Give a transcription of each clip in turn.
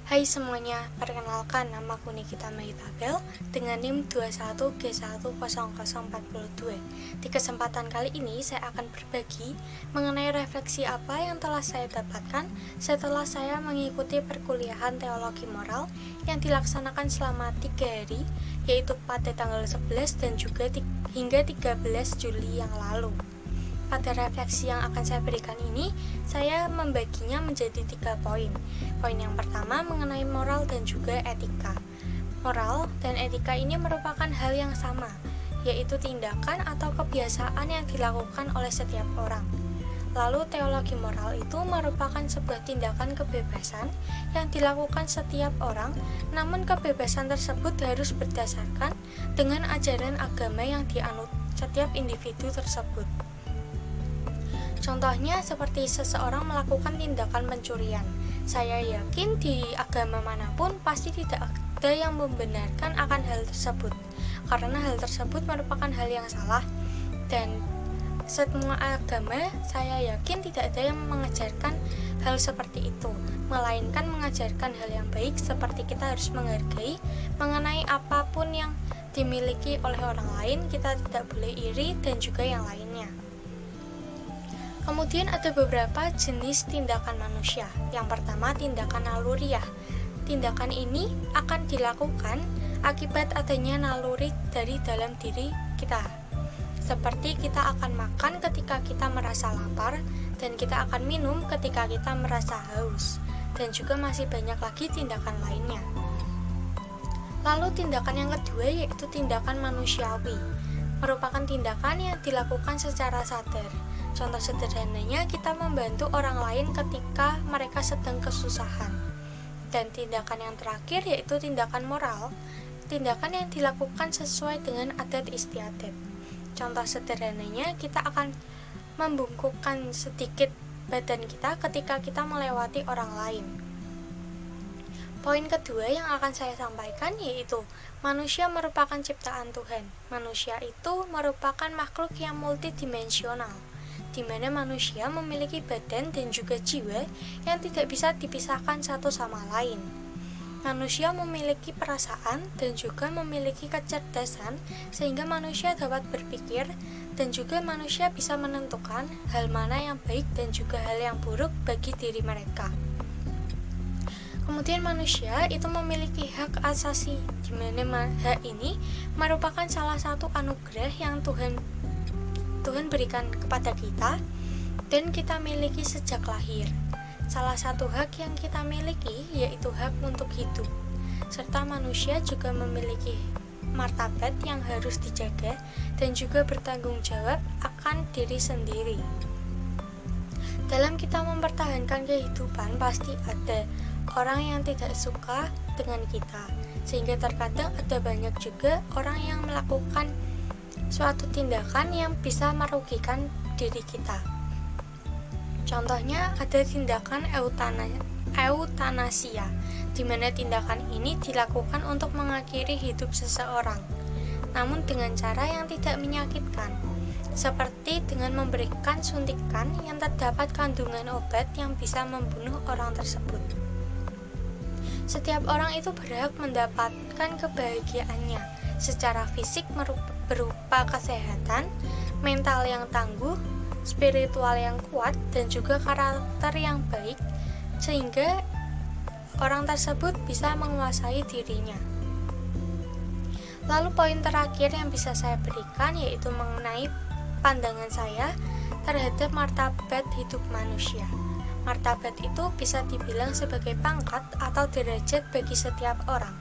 Hai semuanya, perkenalkan namaku Nikita Mahitabel dengan NIM 21G1000042. Di kesempatan kali ini saya akan berbagi mengenai refleksi apa yang telah saya dapatkan setelah saya mengikuti perkuliahan teologi moral yang dilaksanakan selama 3 hari, yaitu pada tanggal 11 dan juga hingga 13 Juli yang lalu. Pada refleksi yang akan saya berikan ini, saya membaginya menjadi 3 poin. Poin yang pertama mengenai moral dan juga etika. Moral dan etika ini merupakan hal yang sama, yaitu tindakan atau kebiasaan yang dilakukan oleh setiap orang. Lalu teologi moral itu merupakan sebuah tindakan kebebasan yang dilakukan setiap orang, namun kebebasan tersebut harus berdasarkan dengan ajaran agama yang dianut setiap individu tersebut. Contohnya seperti seseorang melakukan tindakan pencurian. Saya yakin di agama manapun pasti tidak ada yang membenarkan akan hal tersebut, karena hal tersebut merupakan hal yang salah, dan semua agama saya yakin tidak ada yang mengajarkan hal seperti itu, melainkan mengajarkan hal yang baik seperti kita harus menghargai mengenai apapun yang dimiliki oleh orang lain, kita tidak boleh iri dan juga yang lainnya. Kemudian ada beberapa jenis tindakan manusia. Yang pertama, tindakan naluriah. Tindakan ini akan dilakukan akibat adanya naluri dari dalam diri kita. Seperti kita akan makan ketika kita merasa lapar, dan kita akan minum ketika kita merasa haus. Dan juga masih banyak lagi tindakan lainnya. Lalu tindakan yang kedua yaitu tindakan manusiawi. Merupakan tindakan yang dilakukan secara sadar. Contoh sederhananya, kita membantu orang lain ketika mereka sedang kesusahan. Dan tindakan yang terakhir yaitu tindakan moral, tindakan yang dilakukan sesuai dengan adat istiadat. Contoh sederhananya, kita akan membungkukkan sedikit badan kita ketika kita melewati orang lain. Poin kedua yang akan saya sampaikan yaitu manusia merupakan ciptaan Tuhan. Manusia itu merupakan makhluk yang multidimensional, di mana manusia memiliki badan dan juga jiwa yang tidak bisa dipisahkan satu sama lain. Manusia memiliki perasaan dan juga memiliki kecerdasan, sehingga manusia dapat berpikir dan juga manusia bisa menentukan hal mana yang baik dan juga hal yang buruk bagi diri mereka. Kemudian manusia itu memiliki hak asasi, di mana hak ini merupakan salah satu anugerah yang Tuhan berikan kepada kita dan kita miliki sejak lahir. Salah satu hak yang kita miliki yaitu hak untuk hidup. Serta manusia juga memiliki martabat yang harus dijaga dan juga bertanggung jawab akan diri sendiri. Dalam kita mempertahankan kehidupan pasti ada orang yang tidak suka dengan kita, sehingga terkadang ada banyak juga orang yang melakukan suatu tindakan yang bisa merugikan diri kita. Contohnya ada tindakan eutanasia, di mana tindakan ini dilakukan untuk mengakhiri hidup seseorang, namun dengan cara yang tidak menyakitkan, seperti dengan memberikan suntikan yang terdapat kandungan obat yang bisa membunuh orang tersebut. Setiap orang itu berhak mendapatkan kebahagiaannya secara fisik berupa kesehatan, mental yang tangguh, spiritual yang kuat, dan juga karakter yang baik, sehingga orang tersebut bisa menguasai dirinya. Lalu poin terakhir yang bisa saya berikan yaitu mengenai pandangan saya terhadap martabat hidup manusia. Martabat itu bisa dibilang sebagai pangkat atau derajat bagi setiap orang,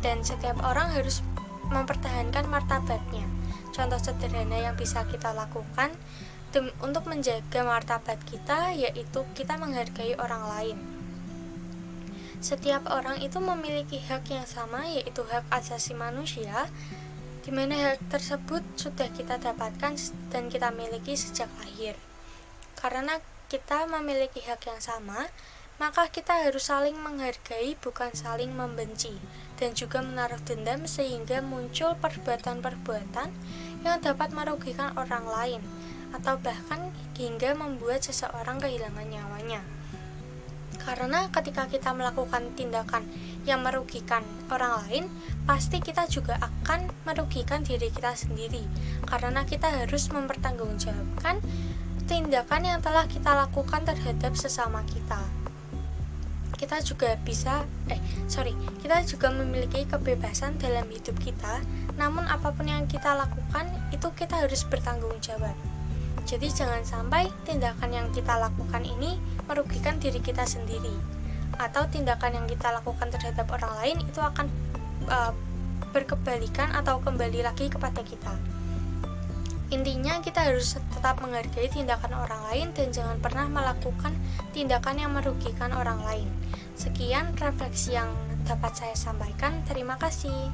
dan setiap orang harus mempertahankan martabatnya. Contoh sederhana yang bisa kita lakukan untuk menjaga martabat kita yaitu kita menghargai orang lain. Setiap orang itu memiliki hak yang sama yaitu hak asasi manusia, di mana hak tersebut sudah kita dapatkan dan kita miliki sejak lahir. Karena kita memiliki hak yang sama, maka kita harus saling menghargai, bukan saling membenci, dan juga menaruh dendam sehingga muncul perbuatan-perbuatan yang dapat merugikan orang lain, atau bahkan hingga membuat seseorang kehilangan nyawanya. Karena ketika kita melakukan tindakan yang merugikan orang lain, pasti kita juga akan merugikan diri kita sendiri. Karena kita harus mempertanggungjawabkan tindakan yang telah kita lakukan terhadap sesama kita. Kita juga memiliki kebebasan dalam hidup kita, namun apapun yang kita lakukan itu kita harus bertanggung jawab. Jadi jangan sampai tindakan yang kita lakukan ini merugikan diri kita sendiri, atau tindakan yang kita lakukan terhadap orang lain itu akan berkebalikan atau kembali lagi kepada kita. Intinya kita harus tetap menghargai tindakan orang lain dan jangan pernah melakukan tindakan yang merugikan orang lain. Sekian refleksi yang dapat saya sampaikan. Terima kasih.